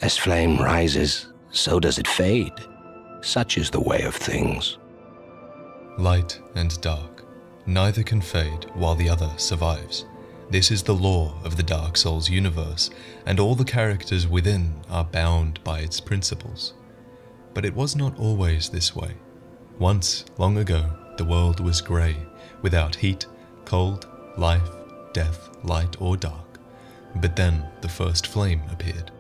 As flame rises, so does it fade. Such is the way of things. Light and dark, neither can fade while the other survives. This is the law of the Dark Souls universe, and all the characters within are bound by its principles. But it was not always this way. Once, long ago, the world was grey, without heat, cold, life, death, light or dark. But then the first flame appeared.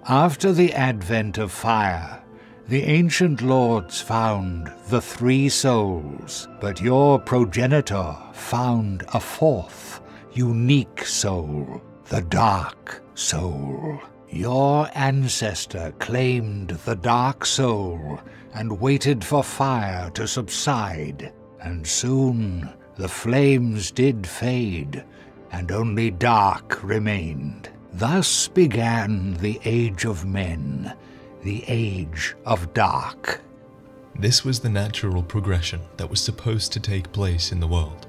After the advent of fire, the ancient lords found the three souls, but your progenitor found a fourth, unique soul, the Dark Soul. Your ancestor claimed the Dark Soul and waited for fire to subside, and soon the flames did fade, and only dark remained. Thus began the Age of Men, the Age of Dark. This was the natural progression that was supposed to take place in the world.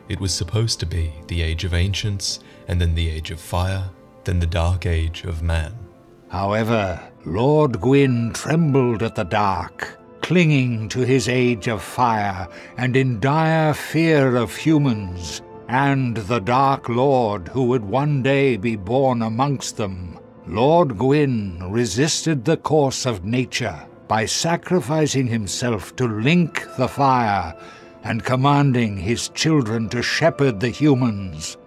It was supposed to be the Age of Ancients, and then the Age of Fire, then the Dark Age of Man. However, Lord Gwyn trembled at the dark, clinging to his Age of Fire, and in dire fear of humans, and the Dark Lord who would one day be born amongst them. Lord Gwyn resisted the course of nature by sacrificing himself to link the fire and commanding his children to shepherd the humans.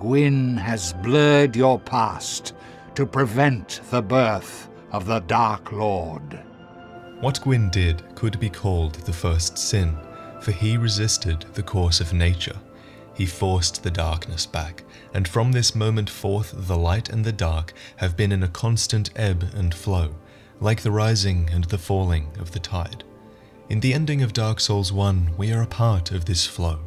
Gwyn has blurred your past to prevent the birth of the Dark Lord. What Gwyn did could be called the first sin, for he resisted the course of nature. He forced the darkness back, and from this moment forth the light and the dark have been in a constant ebb and flow, like the rising and the falling of the tide. In the ending of Dark Souls 1, we are a part of this flow.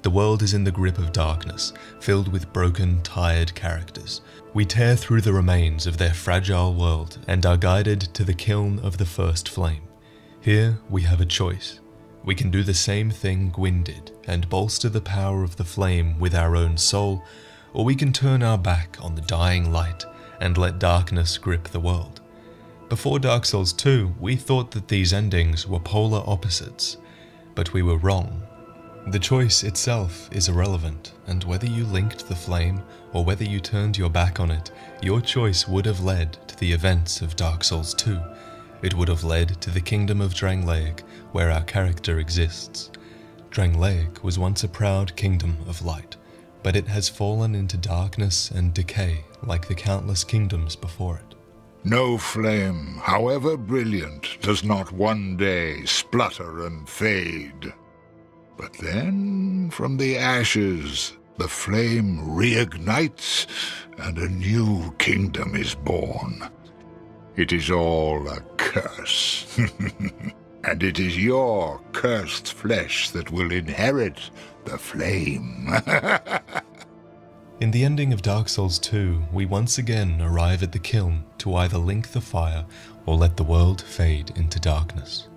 The world is in the grip of darkness, filled with broken, tired characters. We tear through the remains of their fragile world and are guided to the kiln of the first flame. Here we have a choice. We can do the same thing Gwyn did and bolster the power of the flame with our own soul, or we can turn our back on the dying light and let darkness grip the world. Before Dark Souls 2, we thought that these endings were polar opposites, but we were wrong. The choice itself is irrelevant, and whether you linked the flame or whether you turned your back on it, your choice would have led to the events of Dark Souls 2. It would have led to the kingdom of Drangleic, where our character exists. Drangleic was once a proud kingdom of light, but it has fallen into darkness and decay like the countless kingdoms before it. No flame, however brilliant, does not one day splutter and fade. But then, from the ashes, the flame reignites, and a new kingdom is born. It is all a curse. And it is your cursed flesh that will inherit the flame. In the ending of Dark Souls 2, we once again arrive at the kiln to either link the fire or let the world fade into darkness.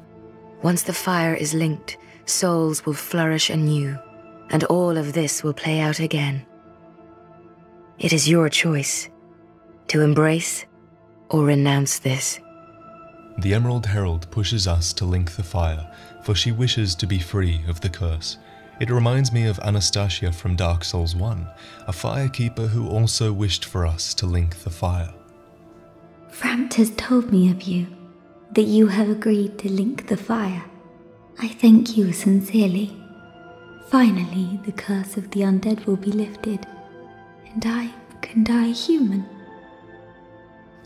Once the fire is linked, souls will flourish anew, and all of this will play out again. It is your choice to embrace or renounce this. The Emerald Herald pushes us to link the fire, for she wishes to be free of the curse. It reminds me of Anastasia from Dark Souls 1, a firekeeper who also wished for us to link the fire. Framt has told me of you, that you have agreed to link the fire. I thank you sincerely. Finally, the curse of the undead will be lifted, and I can die human.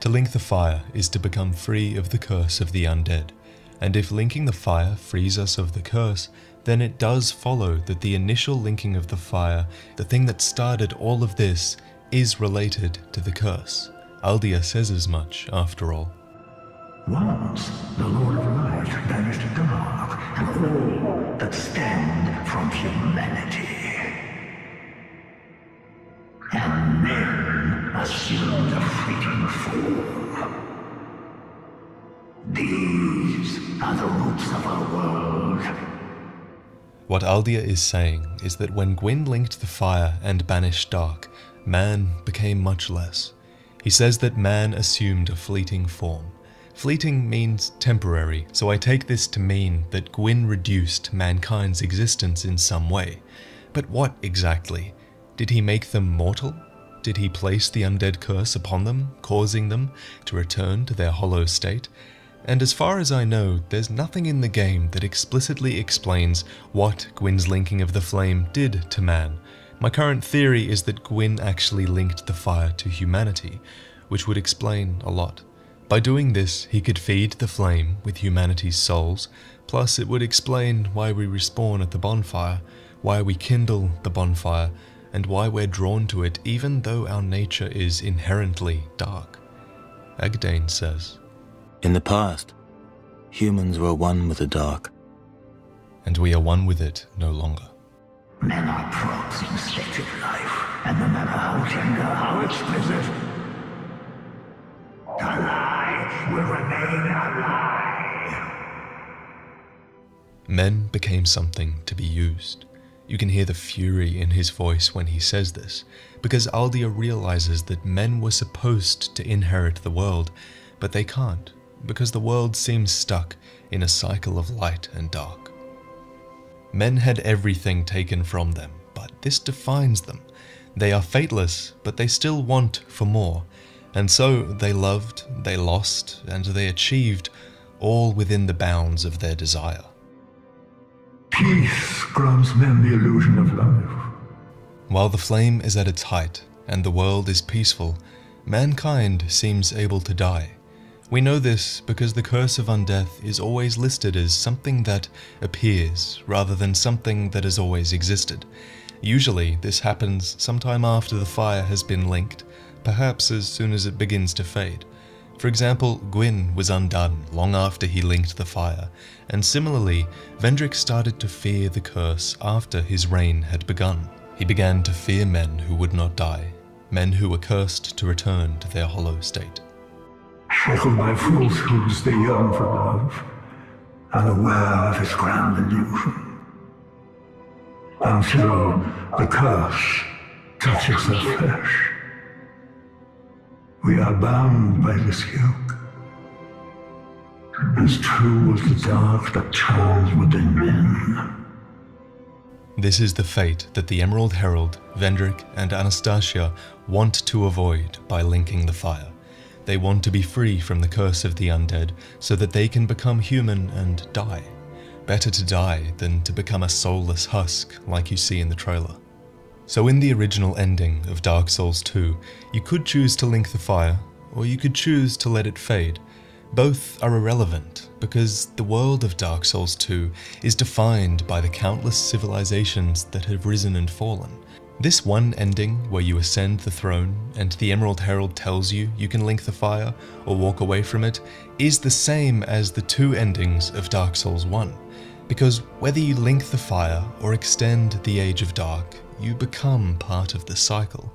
To link the fire is to become free of the curse of the undead, and if linking the fire frees us of the curse, then it does follow that the initial linking of the fire, the thing that started all of this, is related to the curse. Aldia says as much, after all. Once the Lord of Light banished dark and all that stand from humanity. And men assumed a fleeting form. These are the roots of our world. What Aldia is saying is that when Gwyn linked the fire and banished dark, man became much less. He says that man assumed a fleeting form. Fleeting means temporary, so I take this to mean that Gwyn reduced mankind's existence in some way. But what exactly? Did he make them mortal? Did he place the undead curse upon them, causing them to return to their hollow state? And as far as I know, there's nothing in the game that explicitly explains what Gwyn's linking of the flame did to man. My current theory is that Gwyn actually linked the fire to humanity, which would explain a lot. By doing this, he could feed the flame with humanity's souls, plus it would explain why we respawn at the bonfire, why we kindle the bonfire, and why we're drawn to it even though our nature is inherently dark. Egdane says, In the past, humans were one with the dark. And we are one with it no longer. Men are props in state of life, and no matter how tender, how explicit, the lie will remain a lie. Men became something to be used. You can hear the fury in his voice when he says this, because Aldia realizes that men were supposed to inherit the world, but they can't, because the world seems stuck in a cycle of light and dark. Men had everything taken from them, but this defines them. They are fateless, but they still want for more, and so they loved, they lost, and they achieved, all within the bounds of their desire. Peace grants men the illusion of life. While the flame is at its height, and the world is peaceful, mankind seems able to die. We know this because the curse of undeath is always listed as something that appears, rather than something that has always existed. Usually, this happens sometime after the fire has been linked, perhaps as soon as it begins to fade. For example, Gwyn was undone long after he linked the fire, and similarly, Vendrick started to fear the curse after his reign had begun. He began to fear men who would not die, men who were cursed to return to their hollow state. Shackled by falsehoods, they yearn for love, unaware of its grand illusion. Until the curse touches their flesh. We are bound by this yoke, as true as the dark that churns within men. This is the fate that the Emerald Herald, Vendrick, and Anastasia want to avoid by linking the fire. They want to be free from the curse of the undead so that they can become human and die. Better to die than to become a soulless husk like you see in the trailer. So in the original ending of Dark Souls 2, you could choose to link the fire, or you could choose to let it fade. Both are irrelevant, because the world of Dark Souls 2 is defined by the countless civilizations that have risen and fallen. This one ending, where you ascend the throne, and the Emerald Herald tells you you can link the fire, or walk away from it, is the same as the two endings of Dark Souls 1. Because whether you link the fire, or extend the Age of Dark, you become part of the cycle.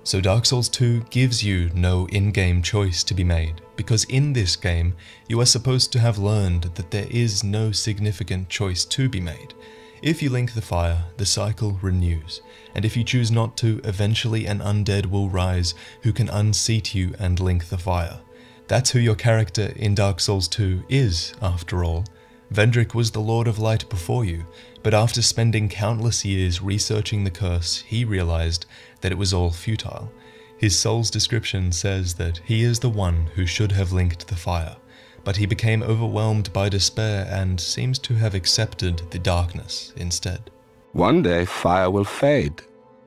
So Dark Souls 2 gives you no in-game choice to be made, because in this game, you are supposed to have learned that there is no significant choice to be made. If you link the fire, the cycle renews, and if you choose not to, eventually an undead will rise who can unseat you and link the fire. That's who your character in Dark Souls 2 is, after all. Vendrick was the Lord of Light before you, but after spending countless years researching the curse, he realized that it was all futile. His soul's description says that he is the one who should have linked the fire, but he became overwhelmed by despair and seems to have accepted the darkness instead. One day fire will fade,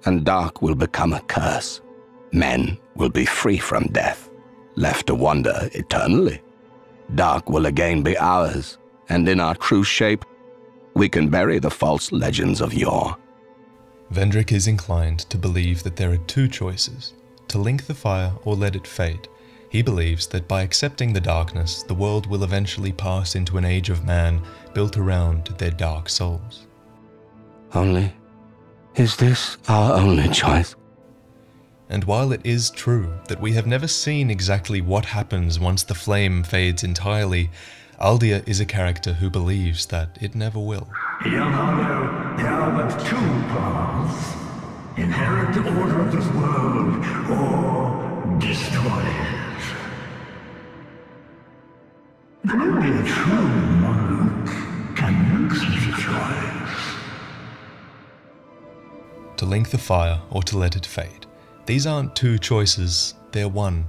and dark will become a curse. Men will be free from death, left to wander eternally. Dark will again be ours, and in our true shape, we can bury the false legends of yore. Vendrick is inclined to believe that there are two choices, to link the fire or let it fade. He believes that by accepting the darkness, the world will eventually pass into an age of man built around their dark souls. Only, is this our only choice? And while it is true that we have never seen exactly what happens once the flame fades entirely, Aldia is a character who believes that it never will. Young Arlo, there are but two paths. Inherit the order of this world, or destroys. Only a true monarch can make such a choice. To link the fire or to let it fade. These aren't two choices, they're one.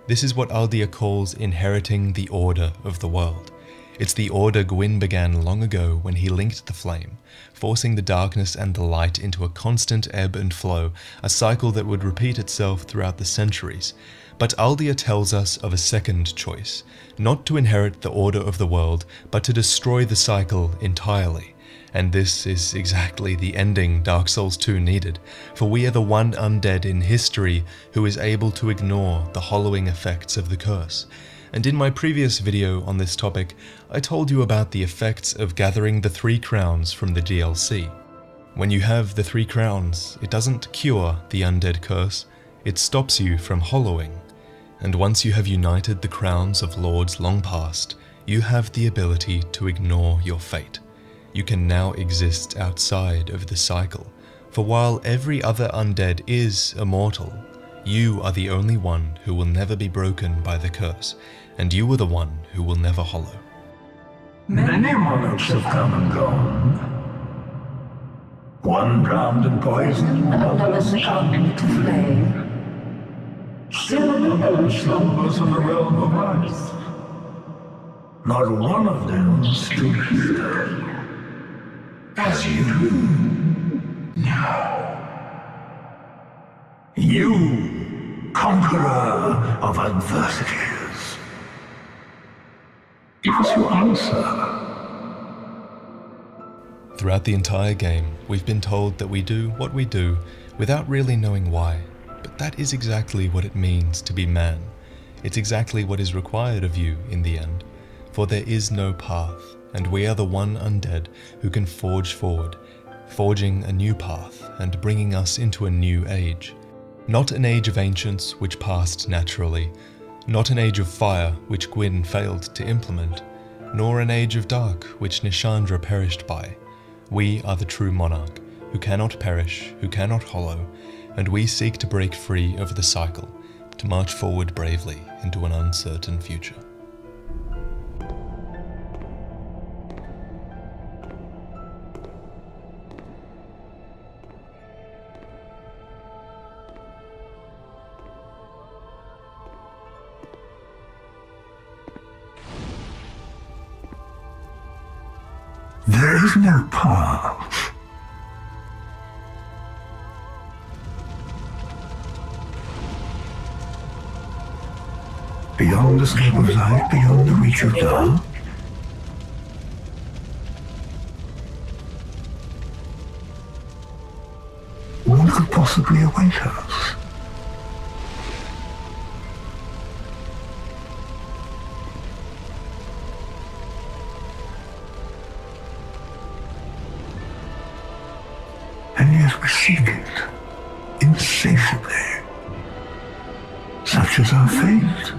This is what Aldia calls inheriting the order of the world. It's the order Gwyn began long ago when he linked the flame, forcing the darkness and the light into a constant ebb and flow, a cycle that would repeat itself throughout the centuries. But Aldia tells us of a second choice, not to inherit the order of the world, but to destroy the cycle entirely. And this is exactly the ending Dark Souls 2 needed, for we are the one undead in history who is able to ignore the hollowing effects of the curse. And in my previous video on this topic, I told you about the effects of gathering the 3 crowns from the DLC. When you have the 3 crowns, it doesn't cure the undead curse, it stops you from hollowing. And once you have united the crowns of lords long past, you have the ability to ignore your fate. You can now exist outside of the cycle, for while every other undead is immortal, you are the only one who will never be broken by the curse, and you are the one who will never hollow. Many monarchs have come and gone. One drowned in poison, another succumbed to flame. Still another slumbers in the realm of ice. Not one of them stood here. As you do now. You, conqueror of adversities. Give us your answer. Throughout the entire game, we've been told that we do what we do without really knowing why. But that is exactly what it means to be man. It's exactly what is required of you in the end. For there is no path, and we are the one undead who can forge forward, forging a new path and bringing us into a new age. Not an age of ancients which passed naturally, not an age of fire which Gwyn failed to implement, nor an age of dark which Nishandra perished by. We are the true monarch, who cannot perish, who cannot hollow, and we seek to break free of the cycle, to march forward bravely into an uncertain future. There is no path. Beyond the scope of light, beyond the reach of dark. What could possibly await us? And yet we seek it insatiably. Such is our fate.